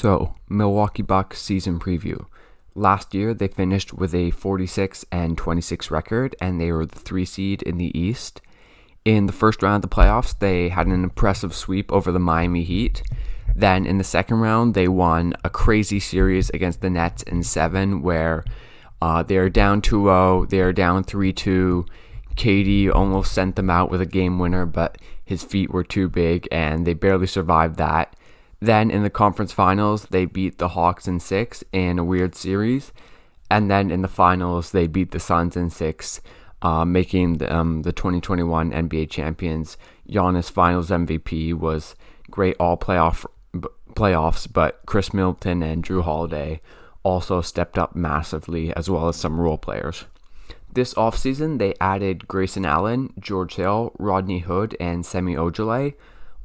So, Milwaukee Bucks season preview. Last year, they finished with a 46-26 record, and they were the 3 seed in the East. In the first round of the playoffs, they had an impressive sweep over the Miami Heat. Then in the second round, they won a crazy series against the Nets in 7, where they're down 2-0, they're down 3-2. KD almost sent them out with a game winner, but his feet were too big, and they barely survived that. Then in the conference finals, they beat the Hawks in 6 in a weird series. And then in the finals, they beat the Suns in 6, making the 2021 NBA champions. Giannis Finals MVP was great all playoffs, but Chris Middleton and Jrue Holiday also stepped up massively, as well as some role players. This offseason, they added Grayson Allen, George Hill, Rodney Hood, and Semi Ojeleye,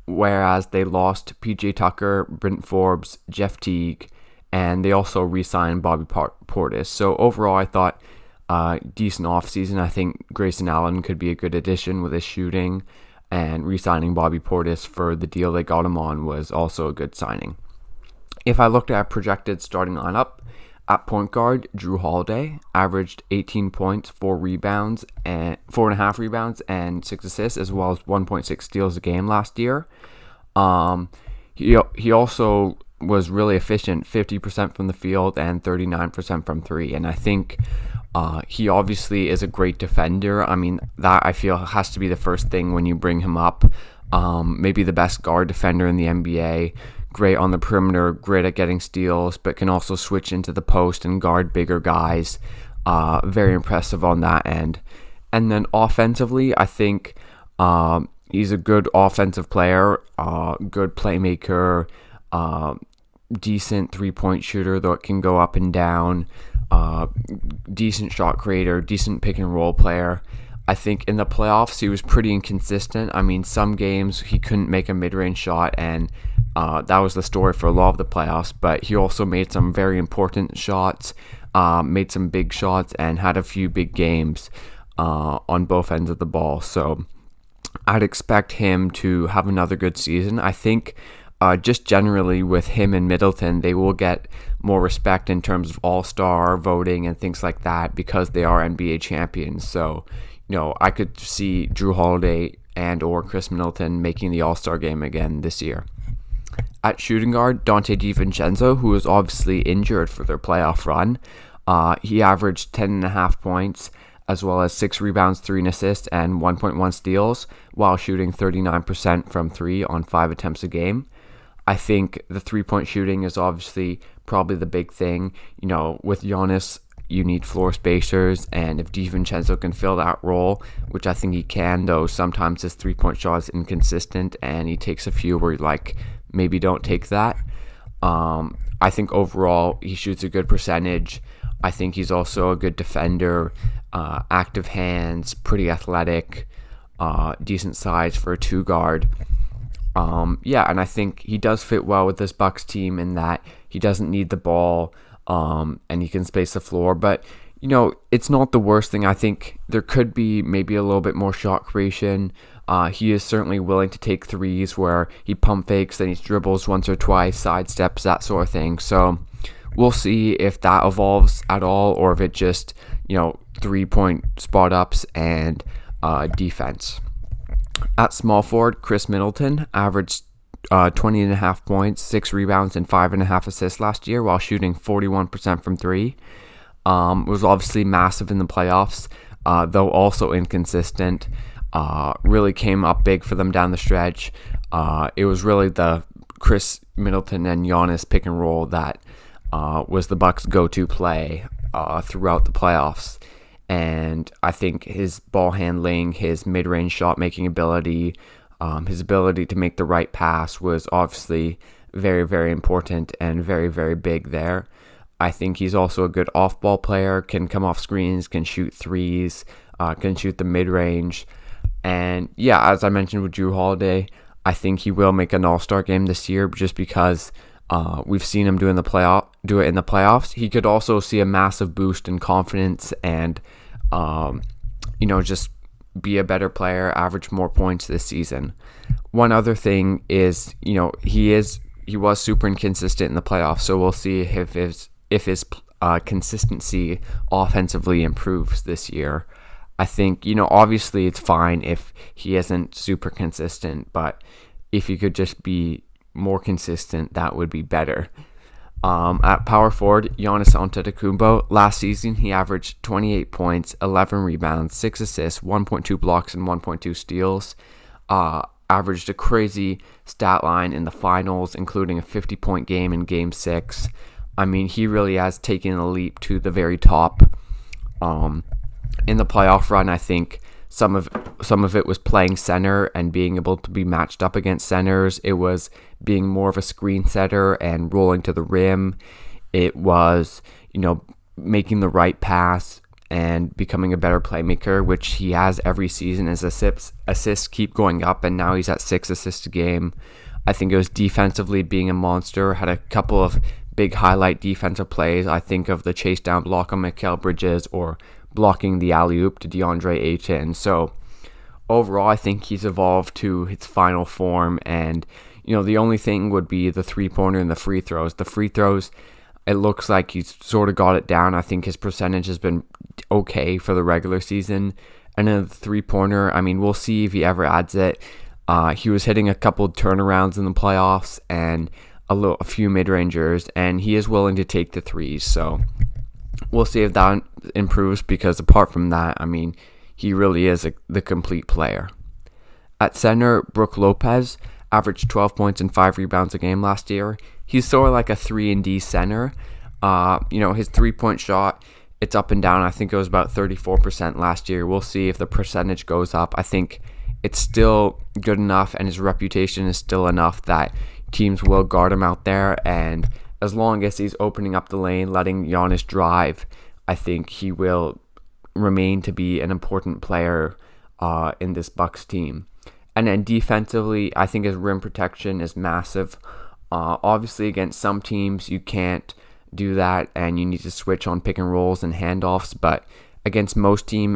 whereas they lost PJ Tucker, Brent Forbes, Jeff Teague, and they also re-signed Bobby Portis. So overall, I thought decent offseason. I think Grayson Allen could be a good addition with his shooting, and re-signing Bobby Portis for the deal they got him on was also a good signing. If I looked at a projected starting lineup, at point guard, Jrue Holiday averaged 18 points, 4.5 rebounds, and 6 assists, as well as 1.6 steals a game last year. He also was really efficient, 50% from the field and 39% from 3. And I think he obviously is a great defender. I mean, that I feel has to be the first thing when you bring him up. Maybe the best guard defender in the NBA. Great on the perimeter, great at getting steals, but can also switch into the post and guard bigger guys. Very impressive on that end. And then offensively, I think he's a good offensive player, good playmaker, decent three-point shooter, though it can go up and down, decent shot creator, decent pick-and-roll player. I think in the playoffs, he was pretty inconsistent. I mean, some games he couldn't make a mid-range shot, and that was the story for a lot of the playoffs, but he also made some very important shots, made some big shots, and had a few big games on both ends of the ball. So I'd expect him to have another good season. I think just generally with him and Middleton, they will get more respect in terms of all-star voting and things like that because they are NBA champions. So, I could see Jrue Holiday and or Chris Middleton making the All-Star game again this year. At shooting guard, Donte DiVincenzo, who was obviously injured for their playoff run, he averaged 10.5 points, as well as 6 rebounds, 3 assists, and 1.1 steals, while shooting 39% from 3 on 5 attempts a game. I think the 3-point shooting is obviously probably the big thing. With Giannis, you need floor spacers, and if DiVincenzo can fill that role, which I think he can, though sometimes his 3-point shot is inconsistent, and he takes a few where maybe don't take that. I think overall he shoots a good percentage. I think he's also a good defender, active hands, pretty athletic, decent size for a 2-guard. And I think he does fit well with this Bucks team in that he doesn't need the ball, and he can space the floor. But, it's not the worst thing. I think there could be maybe a little bit more shot creation. He is certainly willing to take threes where he pump fakes, then he dribbles once or twice, sidesteps, that sort of thing. So we'll see if that evolves at all, or if it just, 3-point spot ups and defense. At small forward, Chris Middleton averaged 20.5 points, 6 rebounds, and 5.5 assists last year while shooting 41% from 3. Was obviously massive in the playoffs, though also inconsistent. Really came up big for them down the stretch. It was really the Chris Middleton and Giannis pick and roll that was the Bucks' go-to play throughout the playoffs. And I think his ball handling, his mid-range shot-making ability, his ability to make the right pass was obviously very, very important and very, very big there. I think he's also a good off-ball player, can come off screens, can shoot threes, can shoot the mid-range. And as I mentioned with Jrue Holiday, I think he will make an All-Star game this year just because we've seen him do it in the playoffs. He could also see a massive boost in confidence and, just be a better player, average more points this season. One other thing is, he he was super inconsistent in the playoffs. So we'll see if his consistency offensively improves this year. I think, obviously it's fine if he isn't super consistent, but if he could just be more consistent, that would be better. At power forward, Giannis Antetokounmpo, last season he averaged 28 points, 11 rebounds, 6 assists, 1.2 blocks, and 1.2 steals. Averaged a crazy stat line in the finals, including a 50-point game in Game 6. I mean, he really has taken a leap to the very top. In the playoff run, I think some of it was playing center and being able to be matched up against centers. It was being more of a screen setter and rolling to the rim. It was, making the right pass and becoming a better playmaker, which he has every season. His assists keep going up, and now he's at 6 assists a game. I think it was defensively being a monster. Had a couple of big highlight defensive plays. I think of the chase down block on Mikal Bridges or blocking the alley-oop to DeAndre Ayton. So overall, I think he's evolved to his final form, and the only thing would be the three-pointer and the free throws. The free throws, it looks like he's sort of got it down. I think his percentage has been okay for the regular season. And then the three-pointer, I mean, we'll see if he ever adds it. He was hitting a couple turnarounds in the playoffs and a few mid-rangers, and he is willing to take the threes. So we'll see if that improves, because apart from that, I mean, he really is the complete player. At center, Brook Lopez averaged 12 points and 5 rebounds a game last year. He's sort of like a 3-and-D center. His three-point shot, it's up and down. I think it was about 34% last year. We'll see if the percentage goes up. I think it's still good enough, and his reputation is still enough that teams will guard him out there. And as long as he's opening up the lane, letting Giannis drive, I think he will remain to be an important player in this Bucks team. And then defensively, I think his rim protection is massive. Obviously, against some teams, you can't do that, and you need to switch on pick and rolls and handoffs. But against most teams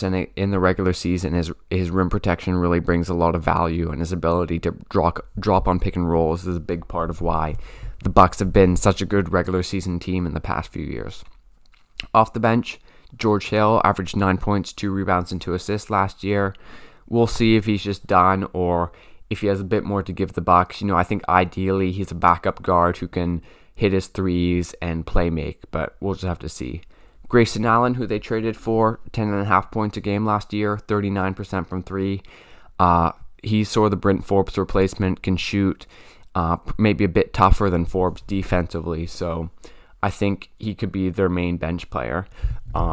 in the regular season, his rim protection really brings a lot of value, and his ability to drop on pick and rolls is a big part of why the Bucks have been such a good regular season team in the past few years. Off the bench, George Hill averaged 9 points, 2 rebounds, and 2 assists last year. We'll see if he's just done or if he has a bit more to give the Bucks. I think ideally he's a backup guard who can hit his threes and play make, but we'll just have to see. Grayson Allen, who they traded for, 10.5 points a game last year, 39% from 3. He's sort of the Brent Forbes replacement, can shoot, maybe a bit tougher than Forbes defensively, so I think he could be their main bench player,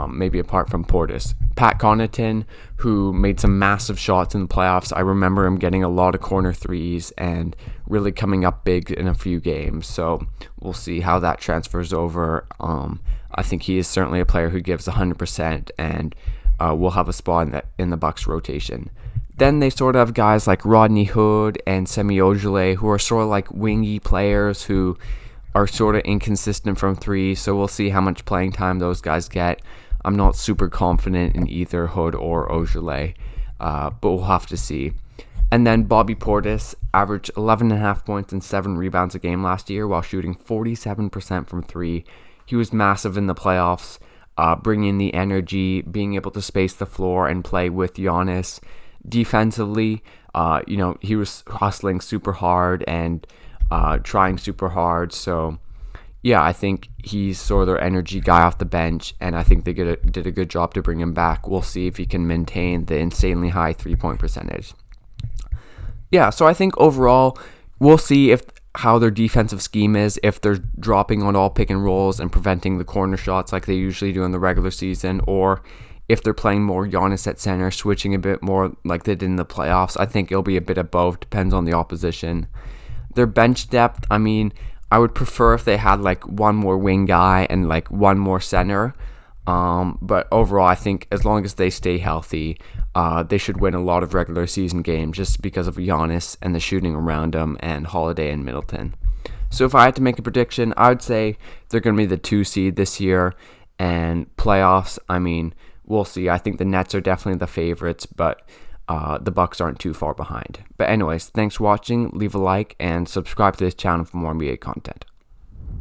maybe apart from Portis. Pat Connaughton, who made some massive shots in the playoffs. I remember him getting a lot of corner threes and really coming up big in a few games. So we'll see how that transfers over. I think he is certainly a player who gives 100% and will have a spot in the Bucks rotation. Then they sort of have guys like Rodney Hood and Semi Ojeleye, who are sort of like wingy players who are sort of inconsistent from 3, so we'll see how much playing time those guys get. I'm not super confident in either Hood or Ojeleye, but we'll have to see. And then Bobby Portis averaged 11.5 points and 7 rebounds a game last year while shooting 47% from 3. He was massive in the playoffs, bringing the energy, being able to space the floor and play with Giannis. Defensively, he was hustling super hard and trying super hard. So yeah, I think he's sort of their energy guy off the bench, and I think they did a good job to bring him back. We'll see if he can maintain the insanely high 3-point percentage. Yeah, so I think overall we'll see how their defensive scheme is, if they're dropping on all pick and rolls and preventing the corner shots like they usually do in the regular season, or if they're playing more Giannis at center, switching a bit more like they did in the playoffs. I think it'll be a bit of both, depends on the opposition. Their bench depth, I mean, I would prefer if they had like one more wing guy and like one more center. But overall, I think as long as they stay healthy, they should win a lot of regular season games just because of Giannis and the shooting around him and Holiday and Middleton. So if I had to make a prediction, I would say they're going to be the 2 seed this year. And playoffs, I mean, we'll see. I think the Nets are definitely the favorites, but the Bucks aren't too far behind. But anyways, thanks for watching. Leave a like and subscribe to this channel for more NBA content.